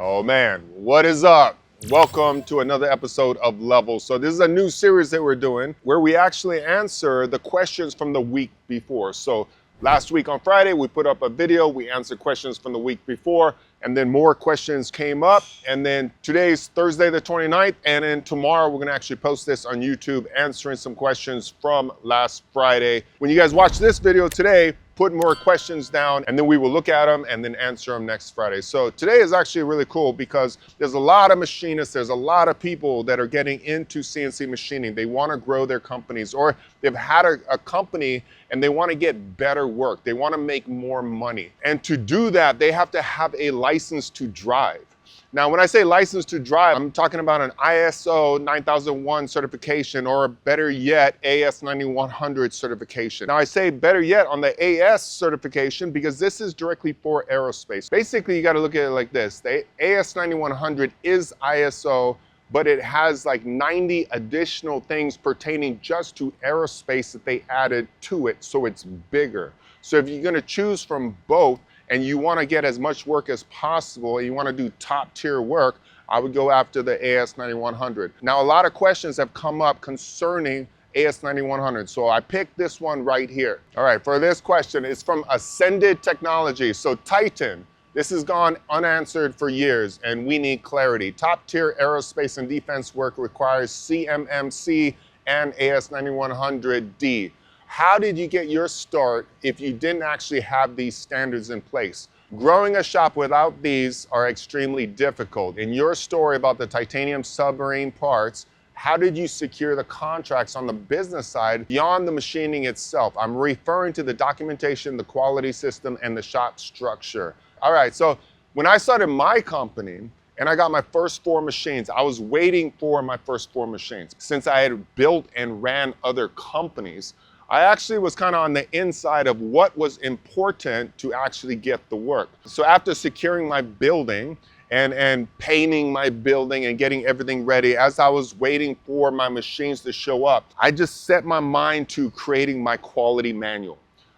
Oh man, what is up? Welcome to another episode of Levels. So this is a new series that we're doing where we actually answer the questions from the week before. So last week on Friday, we put up a video, we answered questions from the week before, and then more questions came up. And then today's Thursday the 29th, and then tomorrow we're gonna actually post this on YouTube, answering some questions from last Friday. When you guys watch this video today, put more questions down, and then we will look at them and then answer them next Friday. So today is actually really cool because there's a lot of machinists, there's a lot of people that are getting into CNC machining. They want to grow their companies, or they've had a company and they want to get better work. They want to make more money. And to do that, they have to have a license to drive. Now, when I say license to drive, I'm talking about an ISO 9001 certification, or better yet, AS 9100 certification. Now, I say better yet on the AS certification because this is directly for aerospace. Basically, you got to look at it like this. The AS 9100 is ISO, but it has like 90 additional things pertaining just to aerospace that they added to it, so it's bigger. So if you're going to choose from both, and you want to get as much work as possible, and you want to do top tier work, I would go after the AS 9100. Now, a lot of questions have come up concerning AS 9100, so I picked this one right here. All right, for this question, it's from Ascended Technology. So Titan, this has gone unanswered for years, and we need clarity. Top tier aerospace and defense work requires CMMC and AS 9100D. How did you get your start if you didn't actually have these standards in place? Growing a shop without these are extremely difficult. In your story about the titanium submarine parts, how did you secure the contracts on the business side beyond the machining itself? I'm referring to the documentation, the quality system, and the shop structure. All right, so when I started my company, and I got my first 4 machines, I was waiting for my first 4 machines. Since I had built and ran other companies, I actually was kind of on the inside of what was important to actually get the work. So after securing my building and painting my building and getting everything ready, as I was waiting for my machines to show up, I just set my mind to creating my quality manual.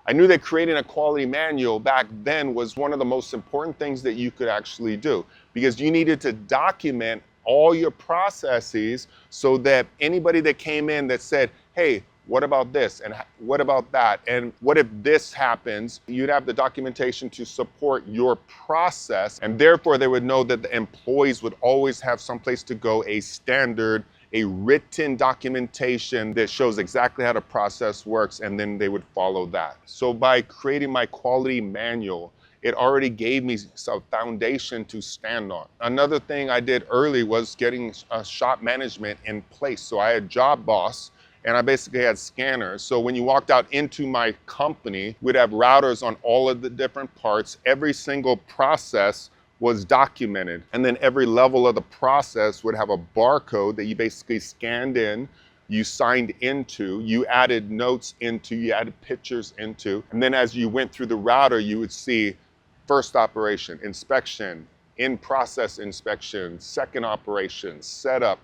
I knew that creating a quality manual back then was one of the most important things that you could actually do, because you needed to document all your processes so that anybody that came in that said, hey, what about this? And what about that? And what if this happens? You'd have the documentation to support your process. And therefore, they would know that the employees would always have someplace to go, a standard, a written documentation that shows exactly how the process works, and then they would follow that. So by creating my quality manual, it already gave me some foundation to stand on. Another thing I did early was getting shop management in place. So I had Job Boss, and I basically had scanners. So when you walked out into my company, we'd have routers on all of the different parts. Every single process was documented. And then every level of the process would have a barcode that you basically scanned in, you signed into, you added notes into, you added pictures into. And then as you went through the router, you would see first operation, inspection, in-process inspection, second operation, setup,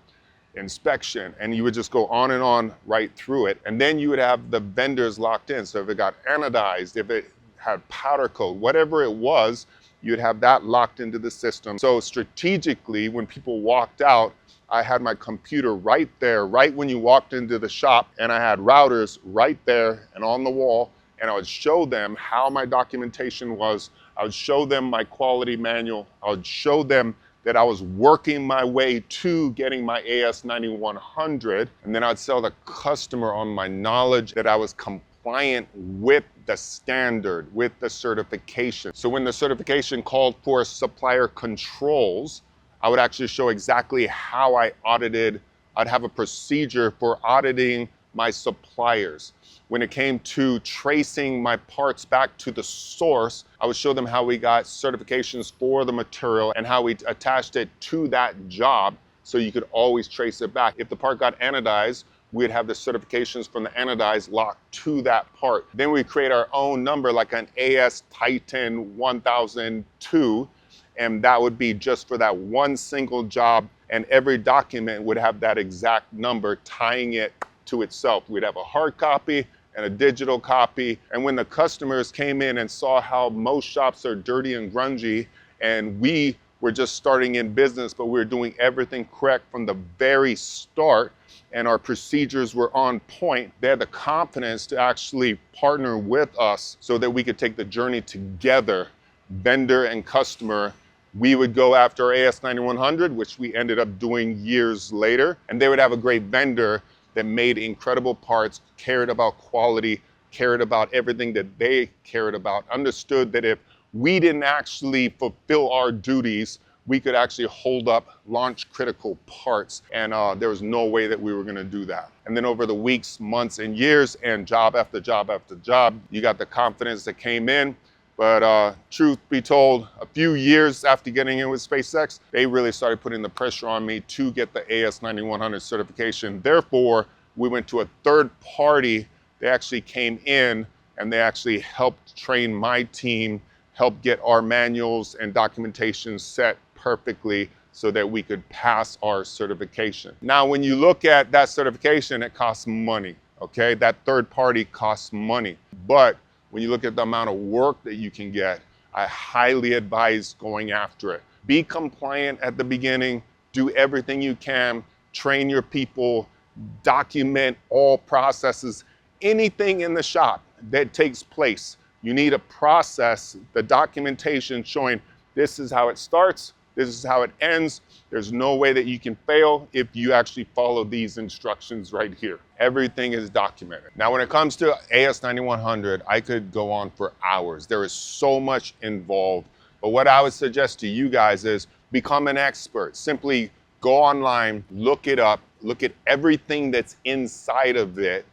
inspection, and you would just go on and on right through it. And then you would have the vendors locked in. So if it got anodized, if it had powder coat, whatever it was, you'd have that locked into the system. So strategically, when people walked out, I had my computer right there, right when you walked into the shop, and I had routers right there and on the wall, and I would show them how my documentation was. I would show them my quality manual. I would show them that I was working my way to getting my AS 9100, and then I'd sell the customer on my knowledge that I was compliant with the standard, with the certification. So when the certification called for supplier controls, I would actually show exactly how I audited. I'd have a procedure for auditing my suppliers. When it came to tracing my parts back to the source, I would show them how we got certifications for the material and how we attached it to that job so you could always trace it back. If the part got anodized, we'd have the certifications from the anodized locked to that part. Then we create our own number, like an AS Titan 1002, and that would be just for that one single job, and every document would have that exact number tying it to itself. We'd have a hard copy and a digital copy. And when the customers came in and saw how most shops are dirty and grungy, and we were just starting in business, but we were doing everything correct from the very start, and our procedures were on point. They had the confidence to actually partner with us so that we could take the journey together, vendor and customer. We would go after AS9100, which we ended up doing years later, and they would have a great vendor that made incredible parts, cared about quality, cared about everything that they cared about, understood that if we didn't actually fulfill our duties, we could actually hold up launch critical parts, and there was no way that we were gonna do that. And then over the weeks, months, and years, and job after job after job, you got the confidence that came in. But truth be told, a few years after getting in with SpaceX, they really started putting the pressure on me to get the AS9100 certification. Therefore, we went to a third party. They actually came in and they actually helped train my team, helped get our manuals and documentation set perfectly so that we could pass our certification. Now, when you look at that certification, it costs money, okay? That third party costs money. But when you look at the amount of work that you can get, I highly advise going after it. Be compliant at the beginning, do everything you can, train your people, document all processes, anything in the shop that takes place. You need a process, the documentation showing this is how it starts, this is how it ends. There's no way that you can fail if you actually follow these instructions right here. Everything is documented. Now, when it comes to AS9100, I could go on for hours. There is so much involved. But what I would suggest to you guys is become an expert. Simply go online, look it up, look at everything that's inside of it,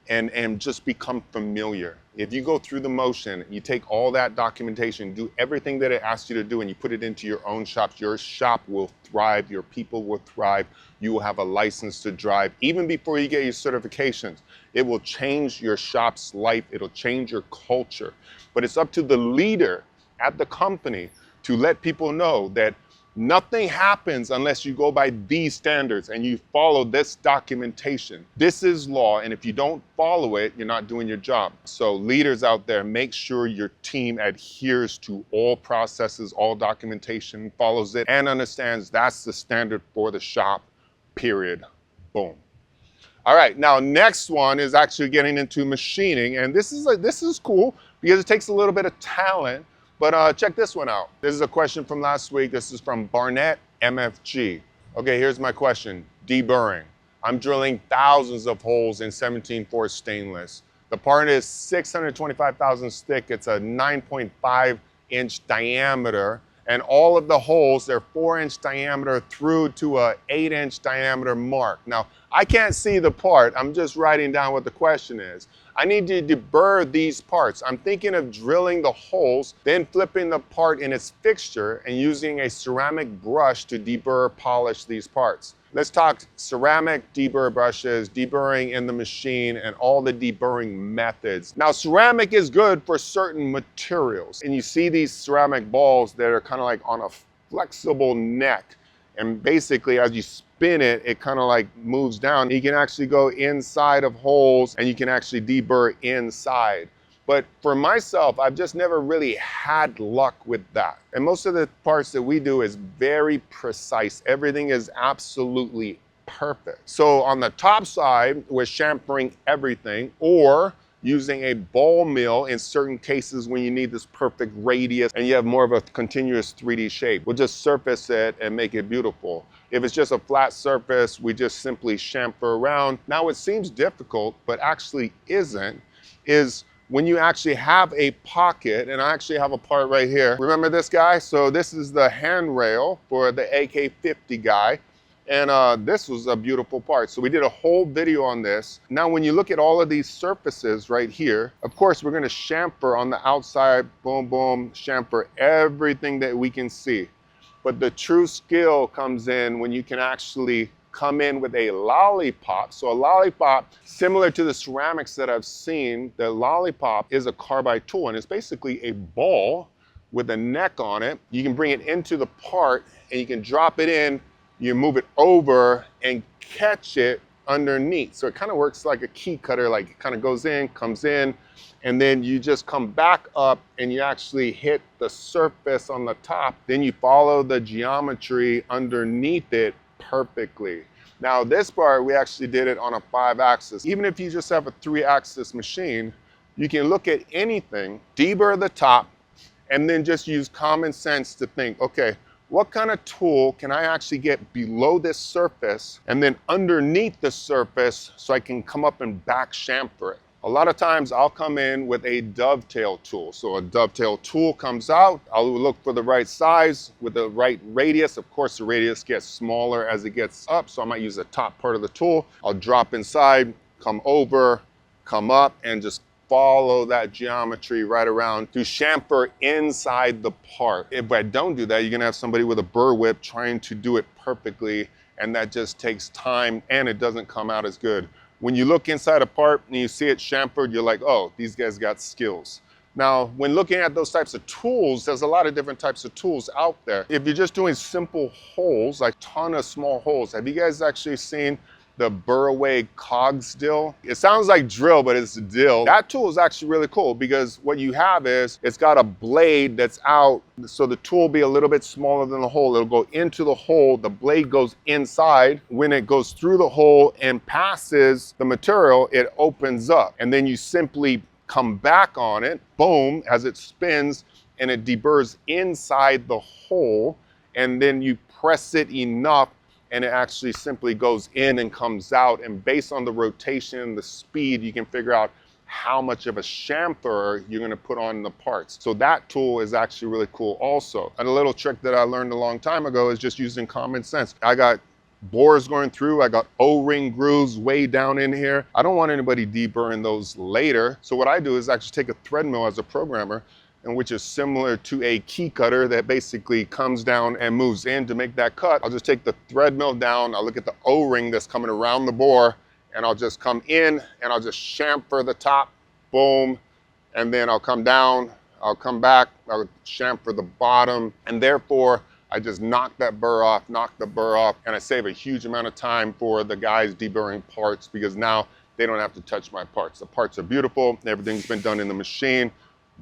and just become familiar. If you go through the motion, you take all that documentation, do everything that it asks you to do, and you put it into your own shops, your shop will thrive, your people will thrive, you will have a license to drive. Even before you get your certifications, it will change your shop's life, it'll change your culture. But it's up to the leader at the company to let people know that nothing happens unless you go by these standards and you follow this documentation. This is law, and if you don't follow it, you're not doing your job. So leaders out there, make sure your team adheres to all processes, all documentation, follows it, and understands that's the standard for the shop, period. Boom. All right, now next one is actually getting into machining, and this is cool because it takes a little bit of talent. But check this one out. This is a question from last week. This is from Barnett MFG. Okay, here's my question. Deburring. I'm drilling thousands of holes in 17/4 stainless. The part is 625 thousandths thick. It's a 9.5-inch diameter. And all of the holes, they're 4-inch diameter through to a 8-inch diameter mark. Now, I can't see the part. I'm just writing down what the question is. I need to deburr these parts. I'm thinking of drilling the holes, then flipping the part in its fixture and using a ceramic brush to deburr, polish these parts. Let's talk ceramic deburr brushes, deburring in the machine, and all the deburring methods. Now, ceramic is good for certain materials. And you see these ceramic balls that are kind of like on a flexible neck. And basically, as you spin it, it kind of like moves down. You can actually go inside of holes and you can actually deburr inside. But for myself, I've just never really had luck with that. And most of the parts that we do is very precise. Everything is absolutely perfect. So on the top side, we're chamfering everything, or using a ball mill in certain cases when you need this perfect radius and you have more of a continuous 3D shape. We'll just surface it and make it beautiful. If it's just a flat surface, we just simply chamfer around. Now, what seems difficult, but actually isn't, is when you actually have a pocket, and I actually have a part right here. Remember this guy? So this is the handrail for the AK-50 guy. And this was a beautiful part. So we did a whole video on this. Now, when you look at all of these surfaces right here, of course, we're gonna chamfer on the outside, boom, boom, chamfer everything that we can see. But the true skill comes in when you can actually come in with a lollipop. So a lollipop, similar to the ceramics that I've seen, the lollipop is a carbide tool, and it's basically a ball with a neck on it. You can bring it into the part and you can drop it in, you move it over and catch it underneath. So it kind of works like a key cutter, like it kind of goes in, comes in, and then you just come back up and you actually hit the surface on the top. Then you follow the geometry underneath it perfectly. Now this part, we actually did it on a 5-axis. Even if you just have a 3-axis machine, you can look at anything, deburr the top, and then just use common sense to think, okay, what kind of tool can I actually get below this surface and then underneath the surface so I can come up and back chamfer it? A lot of times I'll come in with a dovetail tool. So a dovetail tool comes out, I'll look for the right size with the right radius. Of course, the radius gets smaller as it gets up, so I might use the top part of the tool. I'll drop inside, come over, come up, and just follow that geometry right around to chamfer inside the part. If I don't do that, you're gonna have somebody with a burr whip trying to do it perfectly, and that just takes time and it doesn't come out as good. When you look inside a part and you see it chamfered, you're like, oh, these guys got skills. Now, when looking at those types of tools, there's a lot of different types of tools out there. If you're just doing simple holes, like a ton of small holes, have you guys actually seen the burr away cogs drill? It sounds like drill, but it's dill. That tool is actually really cool because what you have is, it's got a blade that's out, so the tool will be a little bit smaller than the hole. It'll go into the hole, the blade goes inside. When it goes through the hole and passes the material, it opens up. And then you simply come back on it, boom, as it spins, and it deburrs inside the hole. And then you press it enough and it actually simply goes in and comes out. And based on the rotation and the speed, you can figure out how much of a chamfer you're gonna put on the parts. So that tool is actually really cool also. And a little trick that I learned a long time ago is just using common sense. I got bores going through, I got O-ring grooves way down in here. I don't want anybody deburring those later. So what I do is actually take a thread mill as a programmer, and which is similar to a key cutter that basically comes down and moves in to make that cut. I'll just take the thread mill down, I'll look at the O-ring that's coming around the bore, and I'll just come in and I'll just chamfer the top, boom, and then I'll come down, I'll come back, I'll chamfer the bottom, and therefore I just knock that burr off, knock the burr off, and I save a huge amount of time for the guys deburring parts because now they don't have to touch my parts. The parts are beautiful, everything's been done in the machine.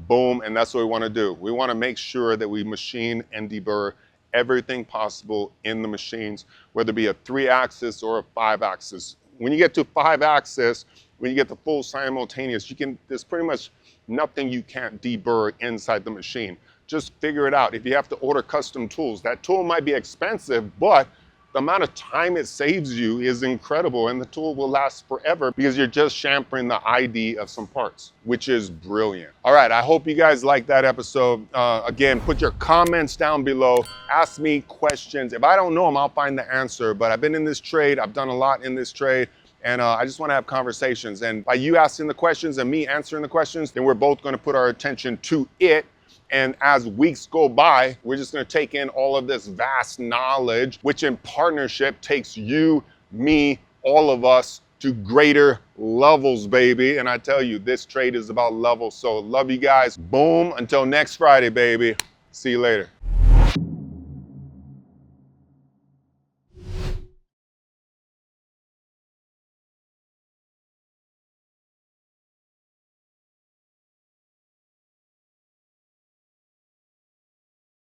Boom, and that's what we want to do. We want to make sure that we machine and deburr everything possible in the machines, whether it be a 3-axis or a 5-axis. When you get to 5-axis, when you get the full simultaneous, there's pretty much nothing you can't deburr inside the machine. Just figure it out. If you have to order custom tools, that tool might be expensive, but the amount of time it saves you is incredible, and the tool will last forever because you're just chamfering the ID of some parts, which is brilliant. All right, I hope you guys liked that episode. Again, put your comments down below. Ask me questions. If I don't know them, I'll find the answer, but I've been in this trade. I've done a lot in this trade, and I just want to have conversations. And by you asking the questions and me answering the questions, then we're both going to put our attention to it. And as weeks go by, we're just gonna take in all of this vast knowledge, which in partnership takes you, me, all of us to greater levels, baby. And I tell you, this trade is about levels. So love you guys. Boom, until next Friday, baby. See you later.